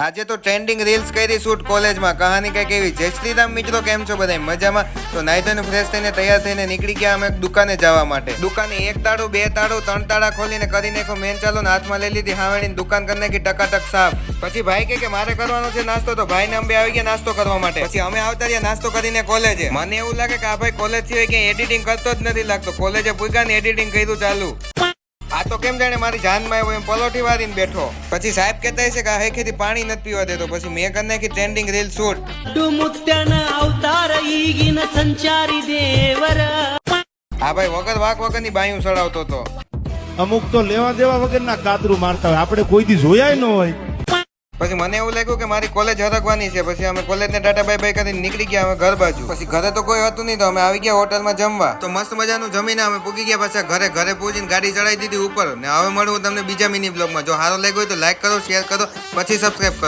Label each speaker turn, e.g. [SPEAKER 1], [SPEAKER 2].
[SPEAKER 1] આજે તો trending reels કરી શૂટ કોલેજમાં કહાની કઈક એવી. જય શ્રી રામ મિત્રો, કેમ છો બધા? મજામાં? તો નાઈ ધોઈને ફ્રેશ થઈને તૈયાર થઈને નીકળી ગયા અમે દુકાને જવા માટે. દુકાને એક તાળું, બે તાળું, ત્રણ તાળા ખોલીને કરી નાખો મેન ચાલો ને હાથમાં લઈ લીધી હાવેડીને દુકાન કરી નાખી ટકાટક સાફ. પછી ભાઈ કે મારે કરવાનો છે નાસ્તો, તો ભાઈને અંબે આવી ગયા નાસ્તો કરવા માટે. પછી અમે આવતા રહ્યા નાસ્તો કરીને કોલેજે. મને એવું લાગે કે આ ભાઈ કોલેજ સિવાય ક્યાંય એડિટિંગ કરતો જ નથી લાગતો. કોલેજે પૂગ્યા ને એડિટિંગ કર્યું ચાલુ. આ તો કેમ જાણે મારી જાનમાં આવ્યો એમ પલોઠી વારીને બેઠો. પછી સાહેબ કહેતા છે કે આ હેખેથી પાણી નથી પીવા દેતો. પછી મેં કરી નાખી ટ્રેન્ડિંગ રીલ શૂટ.
[SPEAKER 2] અવતાર ಈಗಿನ સંચારી દેવર.
[SPEAKER 1] આ ભાઈ વગર વાક વગરની બાયું સડાવતો હતો.
[SPEAKER 3] અમુક તો લેવા દેવા વગરના કાતરું મારતા હોય, આપણે કોઈ દી જોયા ન હોય.
[SPEAKER 1] પછી મને એવું લાગ્યું કે મારી કોલેજ હરકવાની છે. પછી અમે કોલેજને ટાટા બાય બાય કરીને નીકળી ગયા અમે ઘર બાજુ. પછી ઘરે તો કોઈ હતું નહીં, તો અમે આવી ગયા હોટલમાં જમવા. તો મસ્ત મજાનું જમીને અમે પૂગી ગયા પાછા ઘરે. ઘરે પૂજીને ગાડી ચડાવી દીધી ઉપર. ને હવે મળું તમને બીજા મિની બ્લોગમાં. જો સારો લાગ્યો હોય તો લાઈક કરો, શેર કરો, પછી સબસ્ક્રાઈબ કરો.